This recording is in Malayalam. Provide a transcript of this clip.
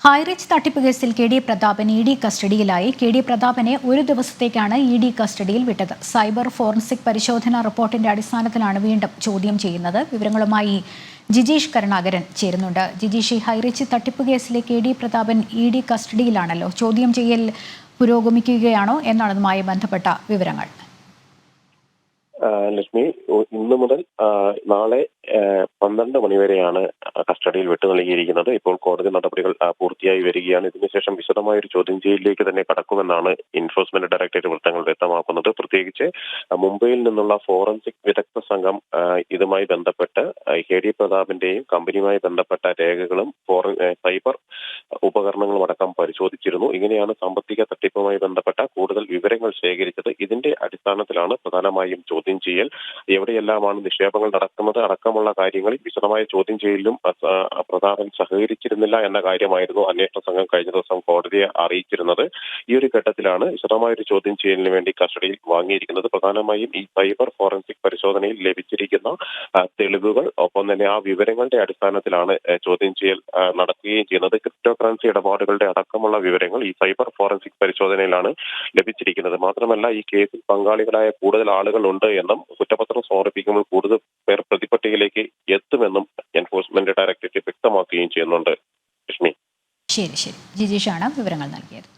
ഹൈറിച്ച് തട്ടിപ്പ് കേസിൽ കെ ഡി പ്രതാപൻ ഇ.ഡി കസ്റ്റഡിയിലായി. കെ ഡി പ്രതാപനെ ഒരു ദിവസത്തേക്കാണ് ഇ.ഡി കസ്റ്റഡിയിൽ വിട്ടത്. സൈബർ ഫോറൻസിക് പരിശോധനാ റിപ്പോർട്ടിന്റെ അടിസ്ഥാനത്തിലാണ് വീണ്ടും ചോദ്യം ചെയ്യുന്നത്. വിവരങ്ങളുമായി ജിജീഷ് കരുണാകരൻ ചേരുന്നുണ്ട്. ജിജീഷ്, ഹൈറിച്ച് തട്ടിപ്പ് കേസിലെ കെ ഡി പ്രതാപൻ ഇ.ഡി കസ്റ്റഡിയിലാണല്ലോ. ചോദ്യം ചെയ്യൽ പുരോഗമിക്കുകയാണോ എന്നാണ് അതുമായി ബന്ധപ്പെട്ട വിവരങ്ങൾ. ലക്ഷ്മി, ഇന്നു മുതൽ നാളെ 12 മണിവരെയാണ് കസ്റ്റഡിയിൽ വിട്ടു നൽകിയിരിക്കുന്നത്. ഇപ്പോൾ കോടതി നടപടികൾ പൂർത്തിയായി വരികയാണ്. ഇതിനുശേഷം വിശദമായ ഒരു ചോദ്യം ചെയ്യലിലേക്ക് തന്നെ കടക്കുമെന്നാണ് എൻഫോഴ്സ്മെന്റ് ഡയറക്ടറേറ്റ് വൃത്തങ്ങൾ വ്യക്തമാക്കുന്നത്. പ്രത്യേകിച്ച് മുംബൈയിൽ നിന്നുള്ള ഫോറൻസിക് വിദഗ്ധ സംഘം ഇതുമായി ബന്ധപ്പെട്ട് കെ ഡി പ്രതാപിന്റെയും കമ്പനിയുമായി ബന്ധപ്പെട്ട രേഖകളും സൈബർ ഉപകരണങ്ങളും അടക്കം പരിശോധിച്ചിരുന്നു. ഇങ്ങനെയാണ് സാമ്പത്തിക തട്ടിപ്പുമായി ബന്ധപ്പെട്ട കൂടുതൽ വിവരങ്ങൾ ശേഖരിച്ചത്. ഇതിന്റെ അടിസ്ഥാനത്തിലാണ് പ്രധാനമായും ചോദ്യം ചെയ്യൽ. എവിടെയെല്ലാമാണ് നിക്ഷേപങ്ങൾ നടക്കുന്നത് അടക്കമുള്ള കാര്യങ്ങളിൽ വിശദമായ ചോദ്യം ചെയ്യലിലും പ്രതാപൻ സഹകരിച്ചിരുന്നില്ല എന്ന കാര്യമായിരുന്നു അന്വേഷണ സംഘം കഴിഞ്ഞ ദിവസം കോടതിയെ അറിയിച്ചിരുന്നത്. ഈ ഒരു ഘട്ടത്തിലാണ് വിശദമായൊരു ചോദ്യം ചെയ്യലിന് വേണ്ടി കസ്റ്റഡിയിൽ വാങ്ങിയിരിക്കുന്നത്. പ്രധാനമായും ഈ സൈബർ ഫോറൻസിക് പരിശോധനയിൽ ലഭിച്ചിരിക്കുന്ന തെളിവുകൾ, ഒപ്പം തന്നെ ആ വിവരങ്ങളുടെ അടിസ്ഥാനത്തിലാണ് ചോദ്യം ചെയ്യൽ നടക്കുകയും ചെയ്യുന്നത്. ക്രിപ്റ്റോ കറൻസി ഇടപാടുകളുടെ അടക്കമുള്ള വിവരങ്ങൾ ഈ സൈബർ ഫോറൻസിക് പരിശോധനയിലാണ് ലഭിച്ചിരിക്കുന്നത്. മാത്രമല്ല, ഈ കേസിൽ പങ്കാളികളായ കൂടുതൽ ആളുകളുണ്ട് എന്നും കുറ്റപത്രം സമർപ്പിക്കുമ്പോൾ കൂടുതൽ പേർ പ്രതിപട്ടികയിലേക്ക് എത്തുമെന്നും എൻഫോഴ്സ്മെന്റ് ഡയറക്ടറേറ്റ് വ്യക്തമാക്കുകയും ചെയ്യുന്നുണ്ട്. ലക്ഷ്മി, ശരി. ജിജീഷാണ് വിവരങ്ങൾ നൽകിയത്.